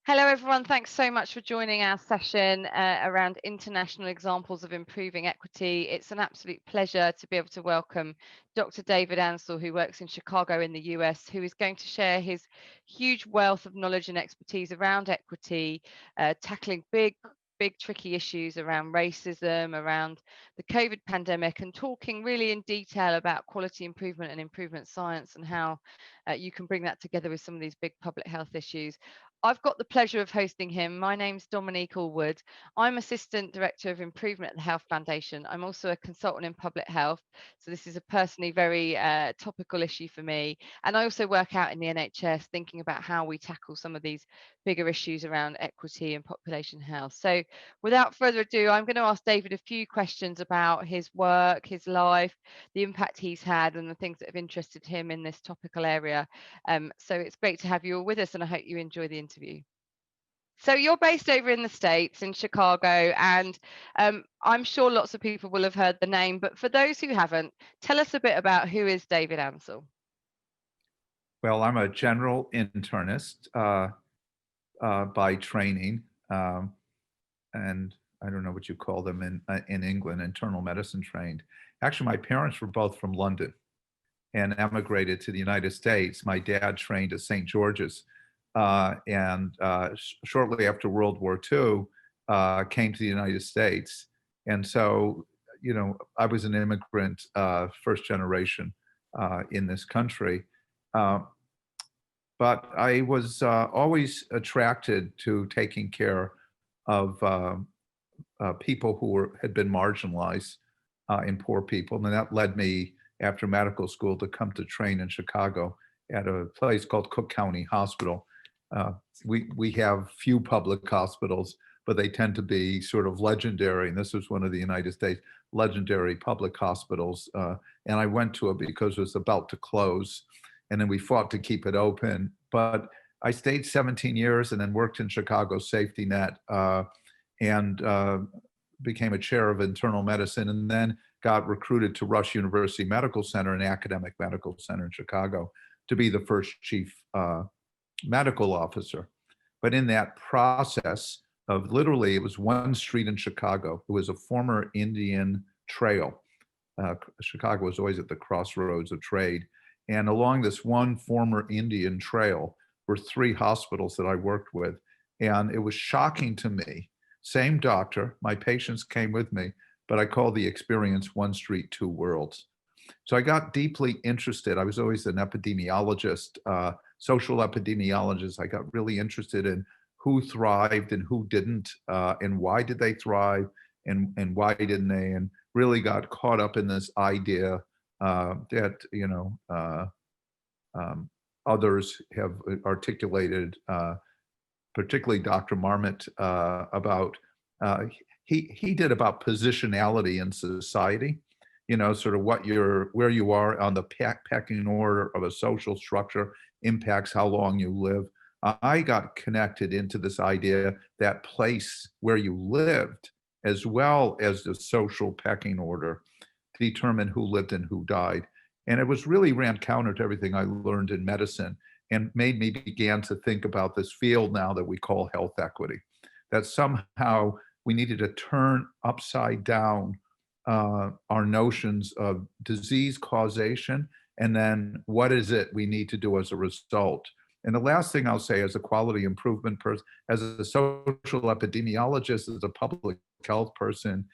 Hello, everyone. Thanks so much for joining our session around international examples of improving equity. It's an absolute pleasure to be able to welcome Dr. David Ansel, who works in Chicago in the US, who is going to share his huge wealth of knowledge and expertise around equity, tackling big, tricky issues around racism, around the COVID pandemic, and talking really in detail about quality improvement and improvement science and how you can bring that together with some of these big public health issues. I've got the pleasure of hosting him. My name's Dominique Allwood. I'm Assistant Director of Improvement at the Health Foundation. I'm also a consultant in public health. So this is a personally very topical issue for me. And I also work out in the NHS thinking about how we tackle some of these bigger issues around equity and population health. So without further ado, I'm going to ask David a few questions about his work, his life, the impact he's had and the things that have interested him in this topical area. So it's great to have you all with us, and I hope you enjoy the interview. So you're based over in the States, in Chicago, and I'm sure lots of people will have heard the name, but for those who haven't, tell us a bit about who is David Ansel. Well, I'm a general internist by training, and I don't know what you call them in England, internal medicine trained. Actually, my parents were both from London and emigrated to the United States. My dad trained at St. George's, and shortly after World War II, came to the United States. And so, I was an immigrant, first generation in this country. But I was always attracted to taking care of people who had been marginalized and poor people. And that led me, after medical school, to come to train in Chicago at a place called Cook County Hospital. We have few public hospitals, but they tend to be sort of legendary. And this was one of the United States legendary public hospitals. And I went to it because it was about to close. And then we fought to keep it open. But I stayed 17 years and then worked in Chicago Safety Net and became a chair of internal medicine, and then got recruited to Rush University Medical Center, an academic medical center in Chicago, to be the first chief medical officer. But in that process of literally, it was one street in Chicago. It was a former Indian trail. Chicago was always at the crossroads of trade. And along this one former Indian trail were 3 hospitals that I worked with. And it was shocking to me. Same doctor, my patients came with me, but I call the experience one street, two worlds. So I got deeply interested. I was always an epidemiologist, social epidemiologist. I got really interested in who thrived and who didn't, and why did they thrive, and why didn't they, and really got caught up in this idea that others have articulated, particularly Dr. Marmot, about he did about positionality in society. Sort of where you are on the pecking order of a social structure impacts how long you live. I got connected into this idea that place where you lived, as well as the social pecking order, determine who lived and who died. And it was really ran counter to everything I learned in medicine and made me began to think about this field now that we call health equity, that somehow we needed to turn upside down our notions of disease causation, and then what is it we need to do as a result. And the last thing I'll say, as a quality improvement person, as a social epidemiologist, as a public health person,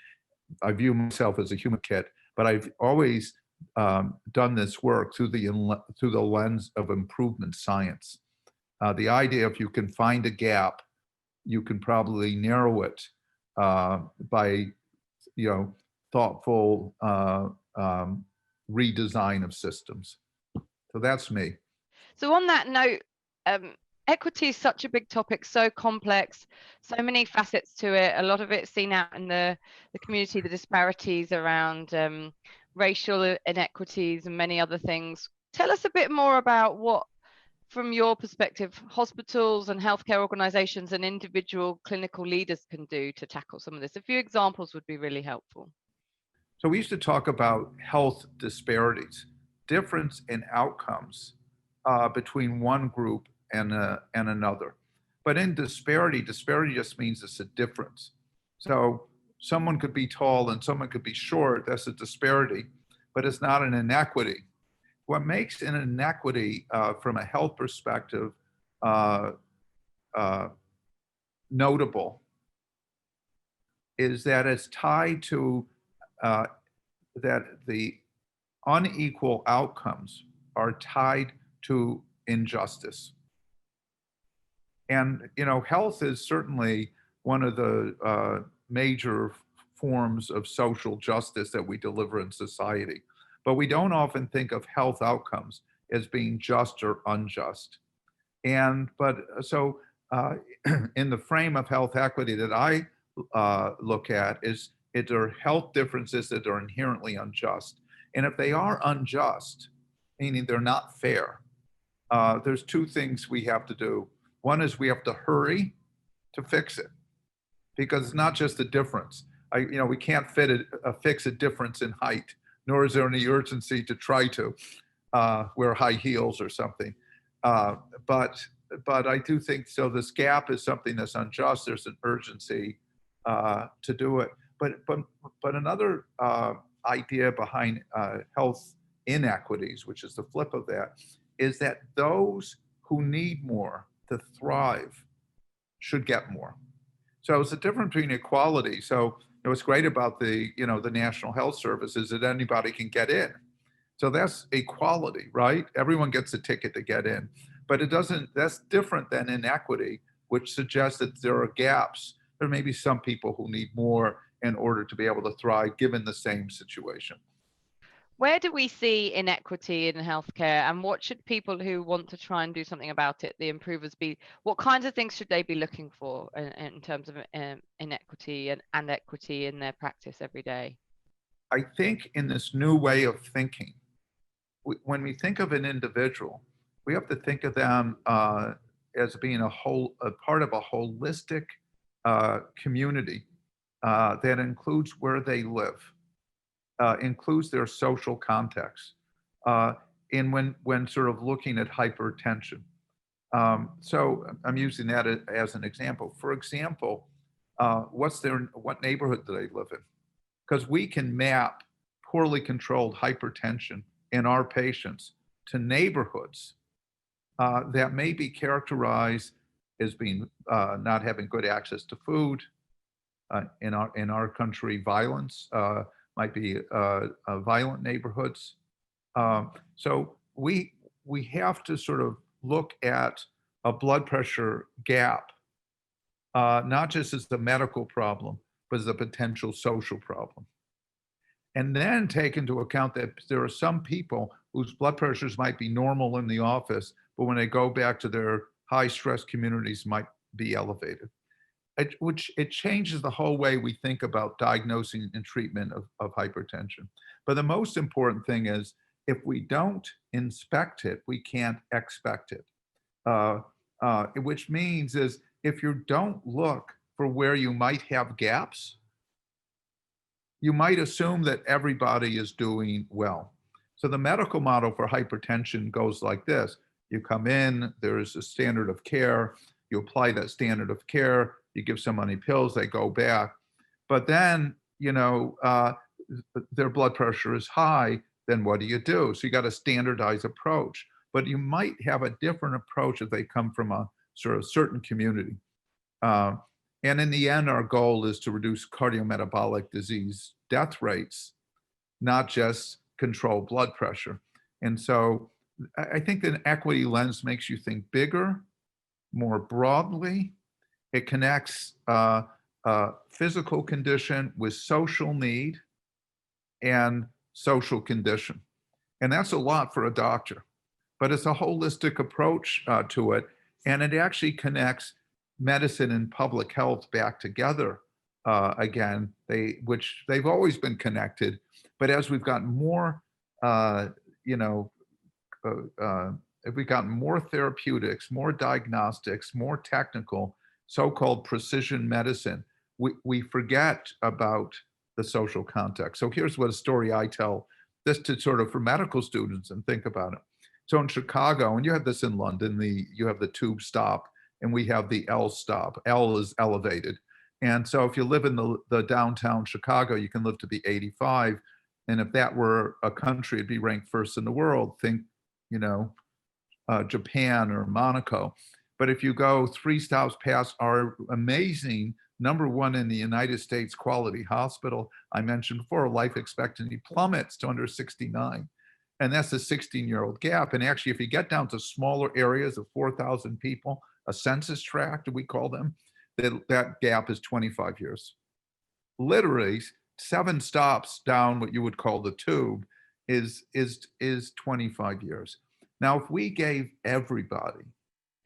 I view myself as a human kit, but I've always done this work through the lens of improvement science. The idea, if you can find a gap, you can probably narrow it by thoughtful redesign of systems. So that's me. So on that note, equity is such a big topic, so complex, so many facets to it. A lot of it seen out in the community, the disparities around racial inequities and many other things. Tell us a bit more about what, from your perspective, hospitals and healthcare organizations and individual clinical leaders can do to tackle some of this. A few examples would be really helpful. So we used to talk about health disparities, difference in outcomes between one group and another. But in disparity, disparity just means it's a difference. So someone could be tall and someone could be short. That's a disparity, but it's not an inequity. What makes an inequity from a health perspective uh, uh, notable is that it's tied to uh, that the unequal outcomes are tied to injustice. And, health is certainly one of the major forms of social justice that we deliver in society. But we don't often think of health outcomes as being just or unjust. So in the frame of health equity that I look at is there are health differences that are inherently unjust. And if they are unjust, meaning they're not fair, there's two things we have to do. One is we have to hurry to fix it, because it's not just a difference. We can't fix a difference in height, nor is there any urgency to try to wear high heels or something. But I do think so. This gap is something that's unjust. There's an urgency to do it. But another idea behind health inequities, which is the flip of that, is that those who need more to thrive should get more. So it's a difference between equality. So what's great about the National Health Service is that anybody can get in. So that's equality, right? Everyone gets a ticket to get in. But that's different than inequity, which suggests that there are gaps. There may be some people who need more in order to be able to thrive given the same situation. Where do we see inequity in healthcare, and what should people who want to try and do something about it, the improvers, be? What kinds of things should they be looking for in terms of inequity and equity in their practice every day? I think in this new way of thinking, when we think of an individual, we have to think of them as being a part of a holistic community that includes where they live, includes their social context, and when sort of looking at hypertension. So I'm using that as an example. For example, what neighborhood do they live in? Because we can map poorly controlled hypertension in our patients to neighborhoods that may be characterized as being not having good access to food. In our country, violence might be violent neighborhoods. So we have to sort of look at a blood pressure gap, not just as the medical problem, but as a potential social problem. And then take into account that there are some people whose blood pressures might be normal in the office, but when they go back to their high stress communities might be elevated. Which changes the whole way we think about diagnosing and treatment of hypertension. But the most important thing is if we don't inspect it, we can't expect it. Which means is if you don't look for where you might have gaps, you might assume that everybody is doing well. So the medical model for hypertension goes like this. You come in, there is a standard of care, you apply that standard of care, you give somebody pills, they go back. But then, their blood pressure is high, then what do? So you got a standardized approach. But you might have a different approach if they come from a sort of certain community. And in the end, our goal is to reduce cardiometabolic disease death rates, not just control blood pressure. And so I think that an equity lens makes you think bigger, more broadly. It connects physical condition with social need and social condition. And that's a lot for a doctor, but it's a holistic approach to it. And it actually connects medicine and public health back together again, which they've always been connected. But as we've gotten more, if we've gotten more therapeutics, more diagnostics, more technical, so-called precision medicine, we forget about the social context. So here's what a story I tell this to sort of for medical students and think about it. So in Chicago, and you have this in London, you have the tube stop and we have the L stop. L is elevated. And so if you live in the downtown Chicago, you can live to be 85. And if that were a country, it'd be ranked first in the world. Think, you know, Japan or Monaco. But if you go 3 stops past our amazing #1 in the United States quality hospital, I mentioned before, life expectancy plummets to under 69. And that's a 16-year-old gap. And actually, if you get down to smaller areas of 4,000 people, a census tract, we call them, that gap is 25 years. Literally, 7 stops down what you would call the tube is 25 years. Now, if we gave everybody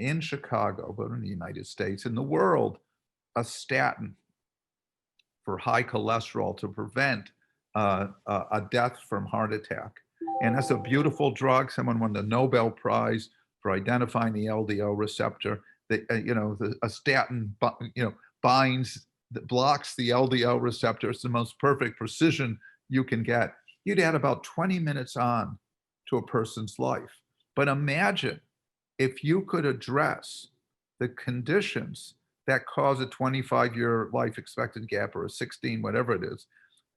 in Chicago, but in the United States, in the world, a statin for high cholesterol to prevent a death from heart attack, and that's a beautiful drug. Someone won the Nobel Prize for identifying the LDL receptor. That a statin, binds, that blocks the LDL receptor. It's the most perfect precision you can get. You'd add about 20 minutes on to a person's life. But imagine if you could address the conditions that cause a 25-year life expectancy gap or a 16, whatever it is.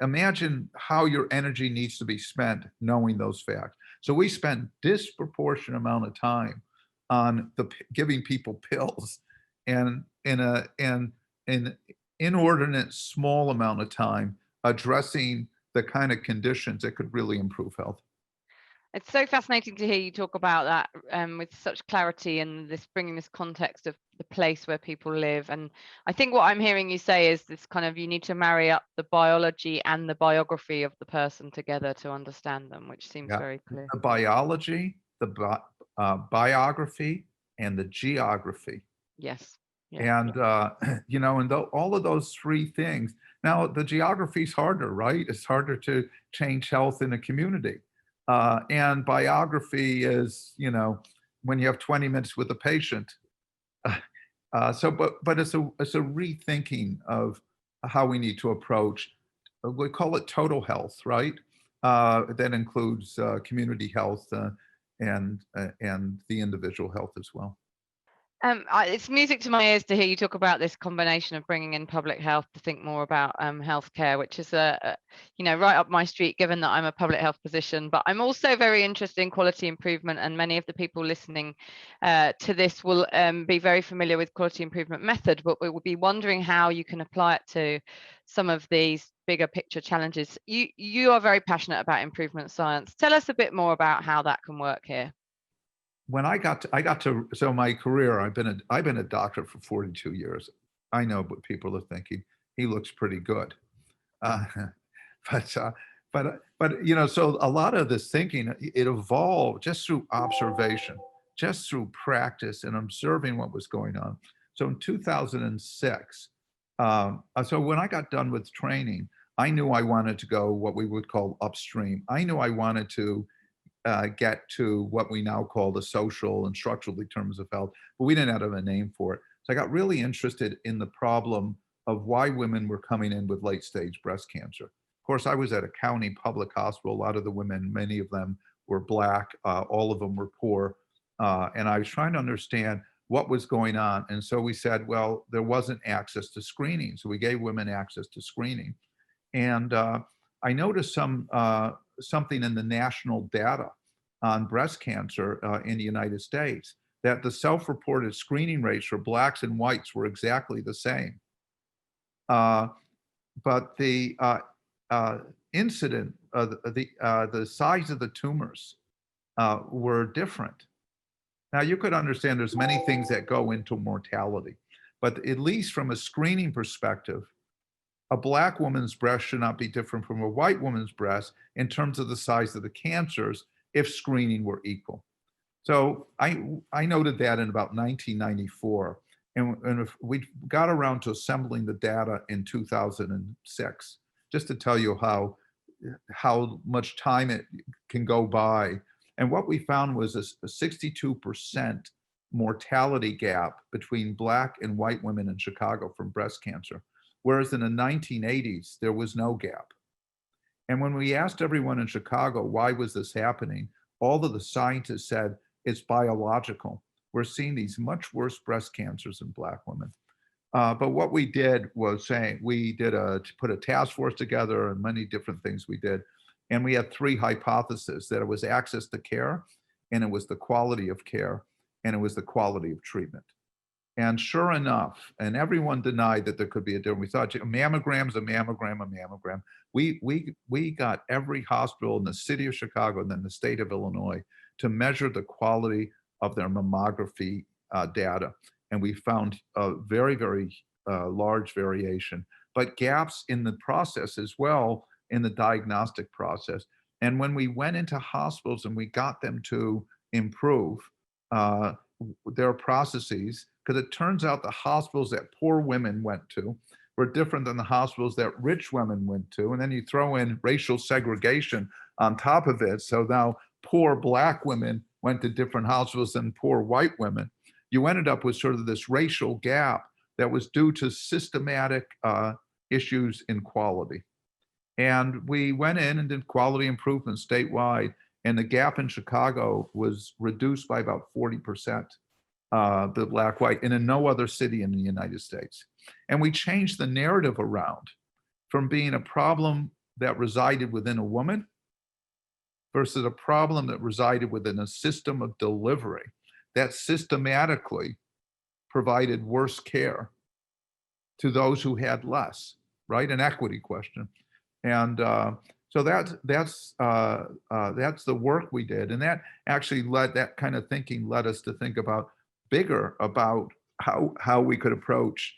Imagine how your energy needs to be spent knowing those facts. So we spend disproportionate amount of time on giving people pills, and in an inordinate small amount of time addressing the kind of conditions that could really improve health. It's so fascinating to hear you talk about that with such clarity, and this bringing this context of the place where people live. And I think what I'm hearing you say is this kind of, you need to marry up the biology and the biography of the person together to understand them, which seems very clear. The biology, the biography, and the geography. Yes. And all of those 3 things. Now, the geography is harder, right? It's harder to change health in a community. And biography is, when you have 20 minutes with a patient. But it's a rethinking of how we need to approach. We call it total health, right? That includes community health and the individual health as well. It's music to my ears to hear you talk about this combination of bringing in public health to think more about healthcare, which is right up my street, given that I'm a public health physician. But I'm also very interested in quality improvement, and many of the people listening to this will be very familiar with quality improvement method, but we will be wondering how you can apply it to some of these bigger picture challenges. You are very passionate about improvement science. Tell us a bit more about how that can work here. When I got to so my career, I've been a doctor for 42 years. I know what people are thinking. He looks pretty good, but so a lot of this thinking, it evolved just through observation, just through practice and observing what was going on. So in 2006, so when I got done with training, I knew I wanted to go what we would call upstream. I knew I wanted to get to what we now call the social and structural determinants of health, but we didn't have a name for it. So I got really interested in the problem of why women were coming in with late stage breast cancer. Of course, I was at a county public hospital. A lot of the women, many of them were Black, all of them were poor. And I was trying to understand what was going on. And so we said, well, there wasn't access to screening. So we gave women access to screening. And I noticed something in the national data on breast cancer in the United States, that the self-reported screening rates for Blacks and whites were exactly the same. But the incident, the size of the tumors were different. Now, you could understand there's many things that go into mortality, but at least from a screening perspective, a Black woman's breast should not be different from a white woman's breast in terms of the size of the cancers if screening were equal. So I noted that in about 1994. And if we got around to assembling the data in 2006, just to tell you how much time it can go by. And what we found was a 62% mortality gap between Black and white women in Chicago from breast cancer. Whereas in the 1980s, there was no gap. And when we asked everyone in Chicago, why was this happening? All of the scientists said it's biological. we're seeing these much worse breast cancers in Black women. But what we did was saying we did put a task force together and many different things we did. And we had three hypotheses: that it was access to care, and it was the quality of care, and it was the quality of treatment. And sure enough, and everyone denied that there could be a difference. We thought a mammogram's a mammogram, a mammogram. We got every hospital in the city of Chicago and then the state of Illinois to measure the quality of their mammography data. And we found a very, very large variation, but gaps in the process as well, in the diagnostic process. And when we went into hospitals and we got them to improve their processes, because it turns out the hospitals that poor women went to were different than the hospitals that rich women went to. And then you throw in racial segregation on top of it. So now poor Black women went to different hospitals than poor white women. You ended up with sort of this racial gap that was due to systematic issues in quality. And we went in and did quality improvement statewide, and the gap in Chicago was reduced by about 40%, the Black-white, and in no other city in the United States. And we changed the narrative around from being a problem that resided within a woman versus a problem that resided within a system of delivery that systematically provided worse care to those who had less, right? An equity question. And so that's the work we did. And that actually that kind of thinking led us to think about bigger about how we could approach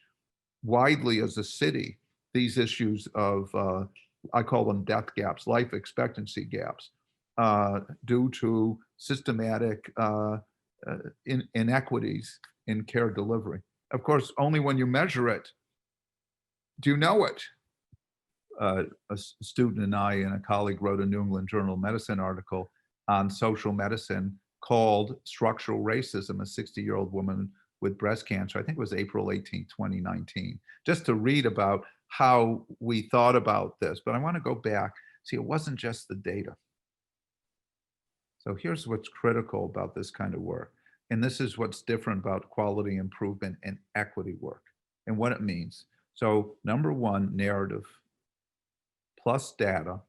widely as a city these issues of, I call them death gaps, life expectancy gaps, due to systematic inequities in care delivery. Of course, only when you measure it do you know it. A student and I and a colleague wrote a New England Journal of Medicine article on social medicine called Structural Racism, a 60-year-old woman with breast cancer. I think it was April 18, 2019, just to read about how we thought about this. But I want to go back. See, it wasn't just the data. So here's what's critical about this kind of work. And this is what's different about quality improvement and equity work and what it means. So number one, narrative plus data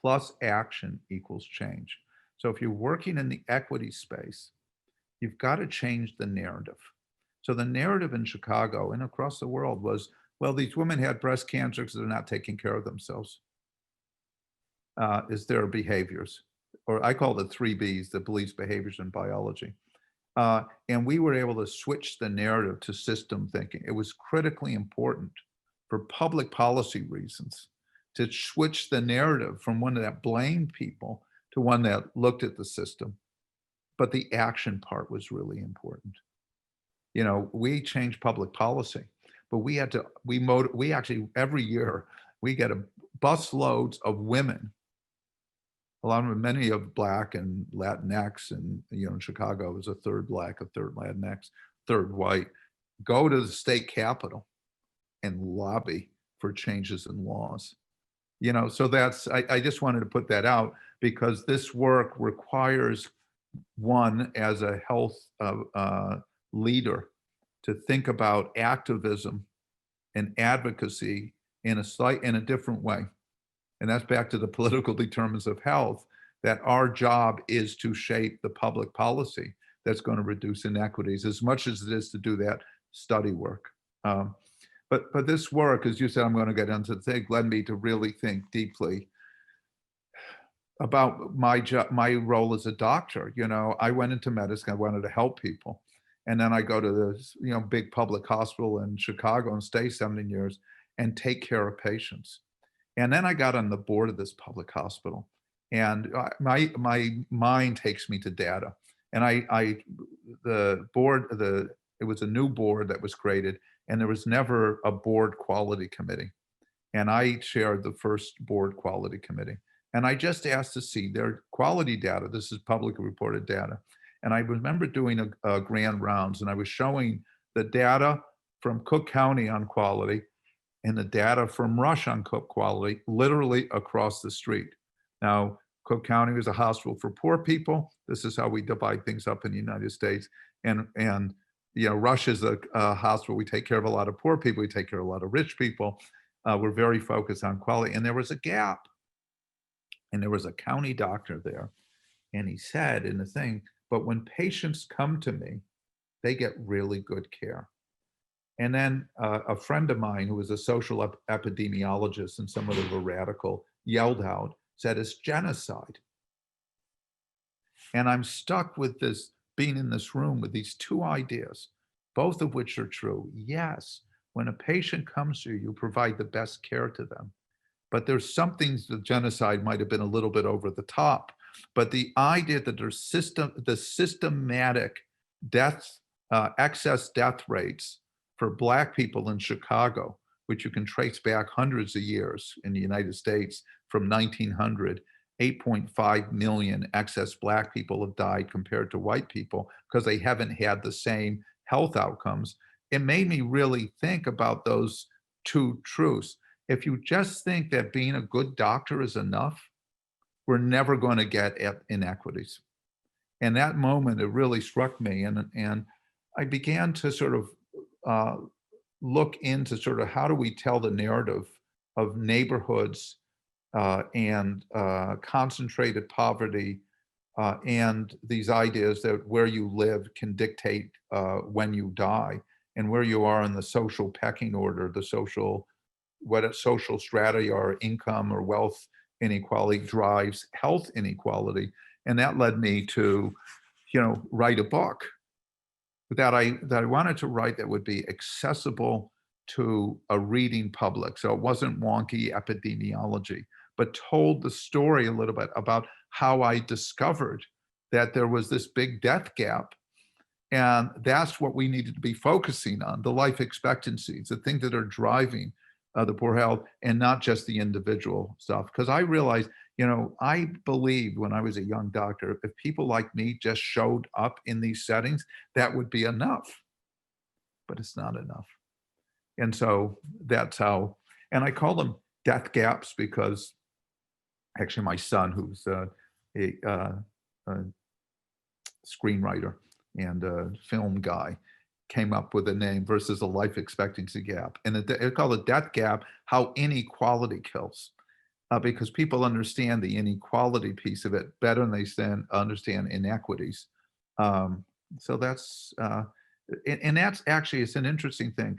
plus action equals change. So if you're working in the equity space, you've got to change the narrative. So the narrative in Chicago and across the world was, well, these women had breast cancer because they're not taking care of themselves. Is their behaviors, or I call it the 3Bs, the beliefs, behaviors, and biology. And we were able to switch the narrative to system thinking. It was critically important for public policy reasons to switch the narrative from one that blamed people to one that looked at the system. But the action part was really important. You know, we changed public policy, but we had to, we actually, every year, we get a bus loads of women, along with many of Black and Latinx, and, you know, in Chicago, it was a third Black, a third Latinx, third white, go to the state capitol and lobby for changes in laws. You know, so that's, I just wanted to put that out because this work requires one as a health leader to think about activism and advocacy in a different way. And that's back to the political determinants of health, that our job is to shape the public policy that's going to reduce inequities as much as it is to do that study work. But this work, as you said, I'm going to get into the thing, led me to really think deeply about my role as a doctor. You know, I went into medicine, I wanted to help people. And then I go to this, you know, big public hospital in Chicago and stay 17 years and take care of patients. And then I got on the board of this public hospital, and my mind takes me to data. And the board, it was a new board that was created, and there was never a board quality committee. And I chaired the first board quality committee. And I just asked to see their quality data. This is publicly reported data. And I remember doing a grand rounds, and I was showing the data from Cook County on quality and the data from Rush on Cook quality literally across the street. Now, Cook County was a hospital for poor people. This is how we divide things up in the United States. And Rush is a hospital. We take care of a lot of poor people. We take care of a lot of rich people. We're very focused on quality. And there was a gap. And there was a county doctor there. And he said in the thing, but when patients come to me, they get really good care. And then a friend of mine who was a social epidemiologist and somewhat of a radical yelled out, said it's genocide. And I'm stuck with this, being in this room with these two ideas, both of which are true. Yes, when a patient comes to you, you provide the best care to them. But there's some things, the genocide might have been a little bit over the top. But the idea that there's the systematic deaths, excess death rates for Black people in Chicago, which you can trace back hundreds of years in the United States from 1900, 8.5 million excess Black people have died compared to white people because they haven't had the same health outcomes. It made me really think about those two truths. If you just think that being a good doctor is enough, we're never going to get at inequities. And that moment, it really struck me. And I began to sort of look into sort of how do we tell the narrative of neighborhoods and concentrated poverty and these ideas that where you live can dictate when you die and where you are in the social pecking order, the social, what a social strategy or income or wealth inequality drives health inequality. And that led me to, write a book that I wanted to write that would be accessible to a reading public. So it wasn't wonky epidemiology, but told the story a little bit about how I discovered that there was this big death gap. And that's what we needed to be focusing on, the life expectancies, the things that are driving the poor health, and not just the individual stuff. Because I realized, I believed when I was a young doctor, if people like me just showed up in these settings, that would be enough. But it's not enough. And so that's how, and I call them death gaps because actually my son, who's a screenwriter and a film guy, came up with a name versus a life expectancy gap. And it called a death gap, how inequality kills. Because people understand the inequality piece of it better than they understand inequities. So that's, and that's actually, it's an interesting thing.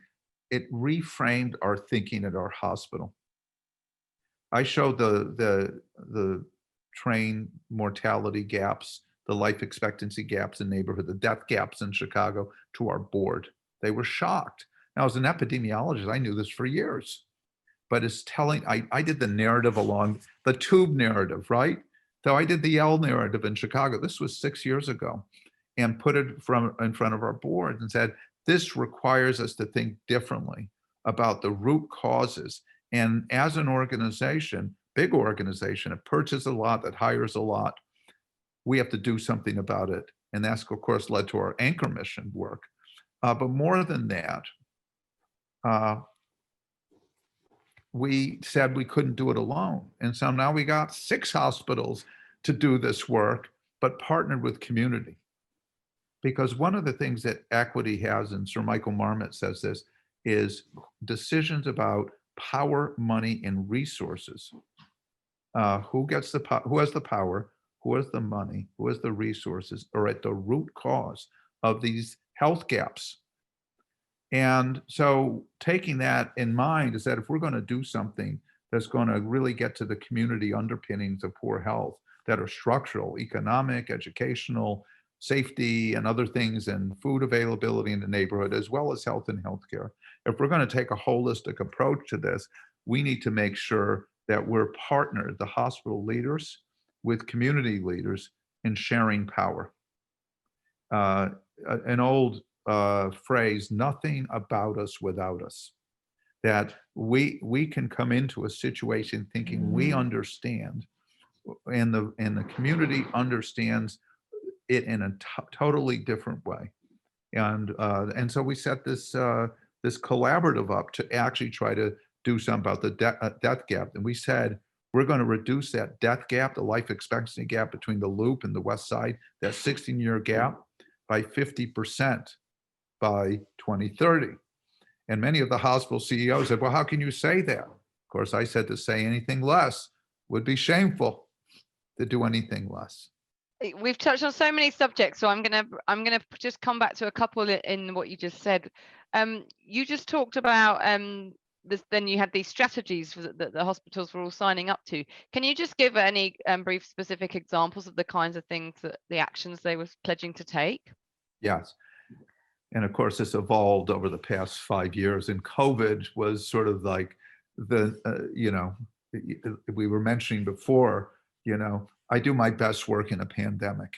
It reframed our thinking at our hospital. I showed the train mortality gaps, the life expectancy gaps in neighborhood, the death gaps in Chicago to our board. They were shocked. Now, as an epidemiologist, I knew this for years, but it's telling, I did the narrative along the tube narrative, right? So I did the L narrative in Chicago. This was 6 years ago, and put it in front of our board and said, this requires us to think differently about the root causes. And as an organization, big organization, that purchases a lot, that hires a lot, we have to do something about it. And that's, of course, led to our anchor mission work. But more than that, we said we couldn't do it alone. And so now we got 6 hospitals to do this work, but partnered with community. Because one of the things that equity has, and Sir Michael Marmot says this, is decisions about power, money, and resources. Who has the power, who has the money, who has the resources, are at the root cause of these health gaps. And so taking that in mind is that if we're going to do something that's going to really get to the community underpinnings of poor health that are structural, economic, educational, safety, and other things, and food availability in the neighborhood, as well as health and healthcare. If we're going to take a holistic approach to this, we need to make sure that we're partnered, the hospital leaders, with community leaders in sharing power. An old phrase, nothing about us without us. That we can come into a situation thinking we understand, and the community understands it in a totally different way. And so we set this this collaborative up to actually try to do something about the death gap. And we said, we're going to reduce that death gap, the life expectancy gap between the Loop and the West Side, that 16-year gap, by 50% by 2030. And many of the hospital CEOs said, well, how can you say that? Of course, I said to say anything less would be shameful, to do anything less. We've touched on so many subjects, so I'm gonna just come back to a couple in what you just said. You just talked about then you had these strategies that the hospitals were all signing up to. Can you just give any brief specific examples of the kinds of things that the actions they were pledging to take? Yes. And of course, this evolved over the past 5 years. And COVID was sort of like the, we were mentioning before, I do my best work in a pandemic.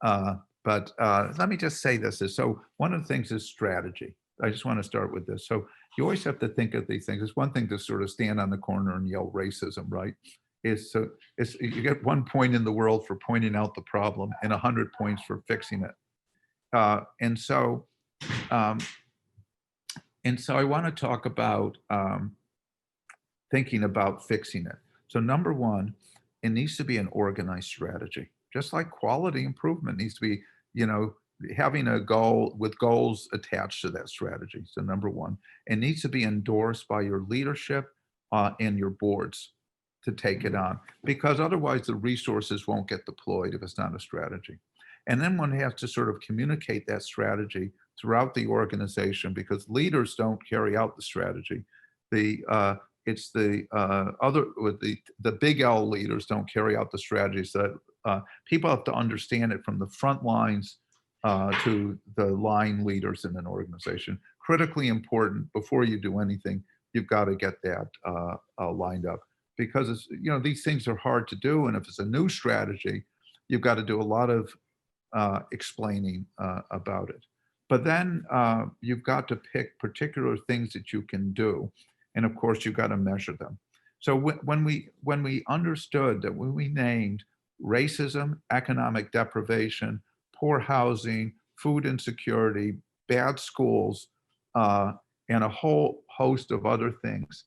But let me just say this. So one of the things is strategy. I just want to start with this. So you always have to think of these things. It's one thing to sort of stand on the corner and yell racism, right? It's you get 1 point in the world for pointing out the problem and 100 points for fixing it. And so I want to talk about thinking about fixing it. So number one, it needs to be an organized strategy, just like quality improvement needs to be, having a goal with goals attached to that strategy. So number one, it needs to be endorsed by your leadership and your boards to take it on, because otherwise the resources won't get deployed if it's not a strategy. And then one has to sort of communicate that strategy throughout the organization, because leaders don't carry out the strategy. It's the big L leaders don't carry out the strategies. That people have to understand it from the front lines to the line leaders in an organization. Critically important. Before you do anything, you've got to get that lined up, because it's, these things are hard to do, and if it's a new strategy, you've got to do a lot of explaining about it. But then you've got to pick particular things that you can do. And of course, you've got to measure them. So when we understood that, when we named racism, economic deprivation, poor housing, food insecurity, bad schools, and a whole host of other things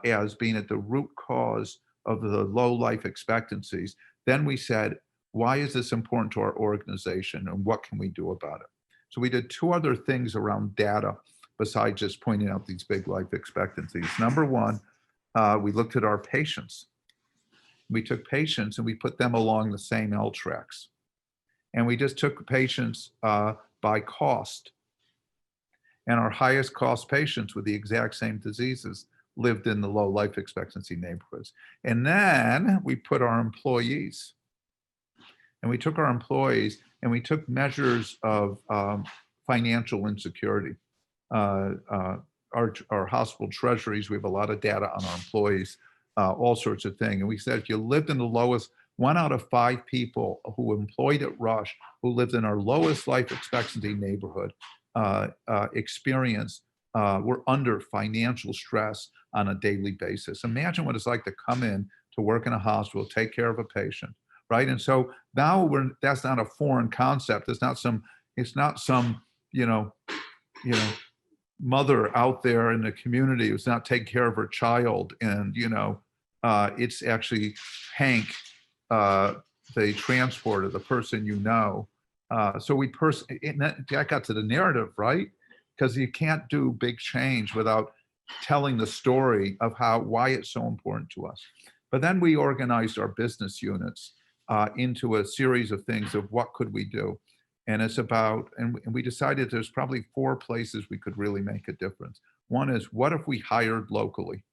as being at the root cause of the low life expectancies, then we said, why is this important to our organization, and what can we do about it? So we did two other things around data besides just pointing out these big life expectancies. Number one, we looked at our patients. We took patients and we put them along the same L tracks. And we just took patients by cost. And our highest cost patients with the exact same diseases lived in the low life expectancy neighborhoods. And then we put our employees. And we took our employees and we took measures of financial insecurity. Our hospital treasuries, we have a lot of data on our employees, all sorts of things. And we said, if you lived in the lowest, 1 out of 5 people who were employed at Rush, who lived in our lowest life expectancy neighborhood, were under financial stress on a daily basis. Imagine what it's like to come in to work in a hospital, take care of a patient, right? And so now that's not a foreign concept. It's not some mother out there in the community who's not taking care of her child, and it's actually Hank, the transporter, the person so that got to the narrative, right? Because you can't do big change without telling the story of why it's so important to us. But then we organized our business units into a series of things of what could we do. And it's about, and we decided there's probably 4 places we could really make a difference. One is, what if we hired locally?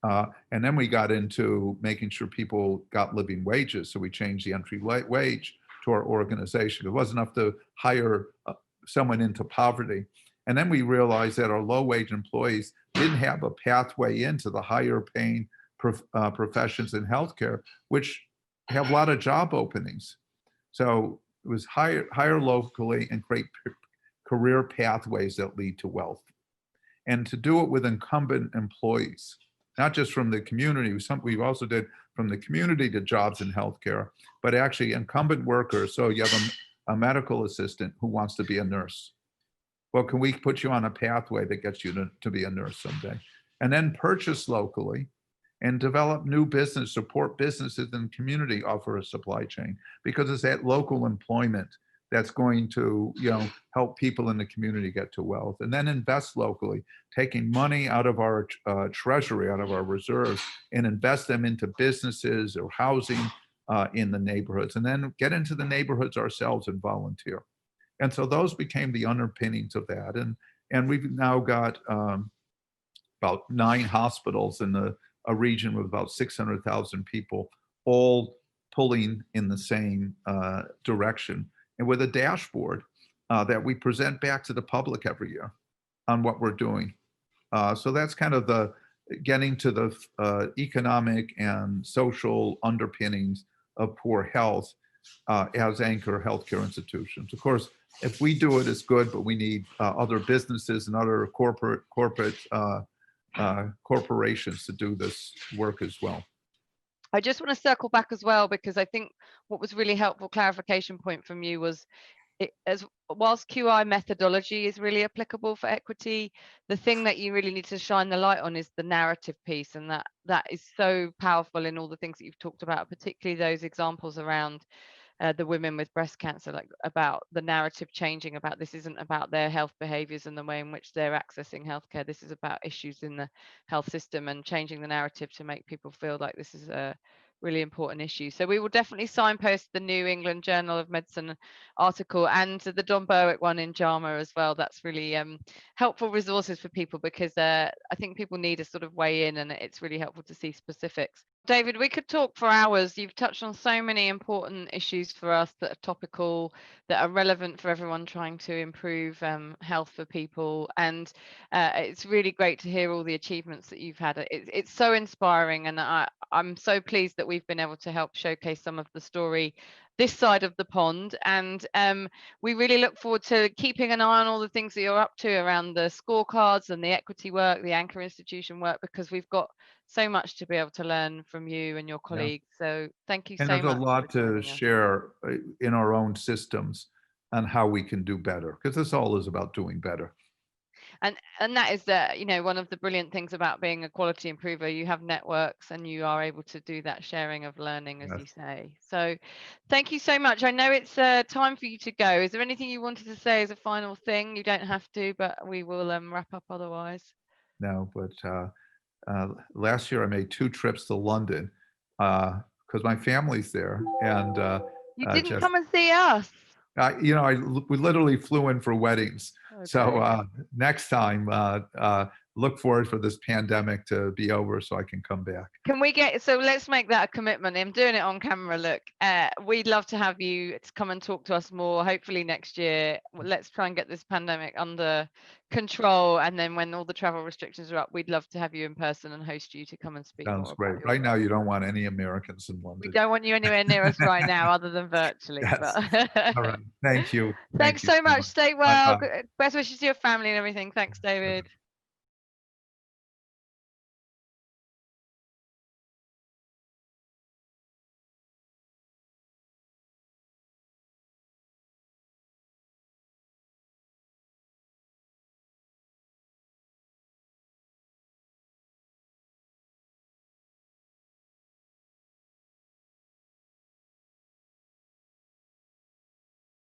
And then we got into making sure people got living wages. So we changed the entry wage to our organization. It wasn't enough to hire someone into poverty. And then we realized that our low wage employees didn't have a pathway into the higher paying professions in healthcare, which have a lot of job openings. So it was hire locally and create career pathways that lead to wealth. And to do it with incumbent employees, not just from the community. We also did from the community to jobs in healthcare, but actually incumbent workers. So you have a medical assistant who wants to be a nurse. Well, can we put you on a pathway that gets you to be a nurse someday? And then purchase locally and develop new business, support businesses in the community, offer a supply chain, because it's that local employment that's going to, help people in the community get to wealth, and then invest locally, taking money out of our treasury, out of our reserves, and invest them into businesses or housing in the neighborhoods, and then get into the neighborhoods ourselves and volunteer. And so those became the underpinnings of that. And we've now got about 9 hospitals in a region with about 600,000 people, all pulling in the same direction, and with a dashboard that we present back to the public every year on what we're doing. So that's kind of the getting to the economic and social underpinnings of poor health as anchor healthcare institutions. Of course, if we do it, it's good, but we need other businesses and other corporations to do this work as well. I just want to circle back as well, because I think what was really helpful clarification point from you was, whilst QI methodology is really applicable for equity, the thing that you really need to shine the light on is the narrative piece, and that is so powerful in all the things that you've talked about, particularly those examples around the women with breast cancer, like about the narrative changing, about this isn't about their health behaviors and the way in which they're accessing healthcare. This is about issues in the health system, and changing the narrative to make people feel like this is a really important issue. So we will definitely signpost the New England Journal of Medicine article and the Don Berwick one in JAMA as well. That's really helpful resources for people, because I think people need a sort of weigh in, and it's really helpful to see specifics. David, we could talk for hours. You've touched on so many important issues for us that are topical, that are relevant for everyone trying to improve health for people. And it's really great to hear all the achievements that you've had. It's so inspiring, and I'm so pleased that we've been able to help showcase some of the story this side of the pond. And we really look forward to keeping an eye on all the things that you're up to around the scorecards and the equity work, the anchor institution work, because we've got so much to be able to learn from you and your colleagues. So thank you so much. And there's a lot to share in our own systems on how we can do better, because this all is about doing better. And that is one of the brilliant things about being a quality improver. You have networks, and you are able to do that sharing of learning, as you say. So thank you so much. I know it's time for you to go. Is there anything you wanted to say as a final thing? You don't have to, but we will wrap up otherwise. No, but last year I made 2 trips to London because my family's there. And you didn't come and see us. We literally flew in for weddings. Okay. So next time, look forward for this pandemic to be over so I can come back. So let's make that a commitment. I'm doing it on camera. Look, we'd love to have you to come and talk to us more, hopefully next year. Let's try and get this pandemic under control. And then when all the travel restrictions are up, we'd love to have you in person and host you to come and speak. Sounds great. Right now, you don't want any Americans in London. We don't want you anywhere near us right now, other than virtually. Yes. But... All right. Thank you. Thanks so much. Stay well. Best wishes to your family and everything. Thanks, David.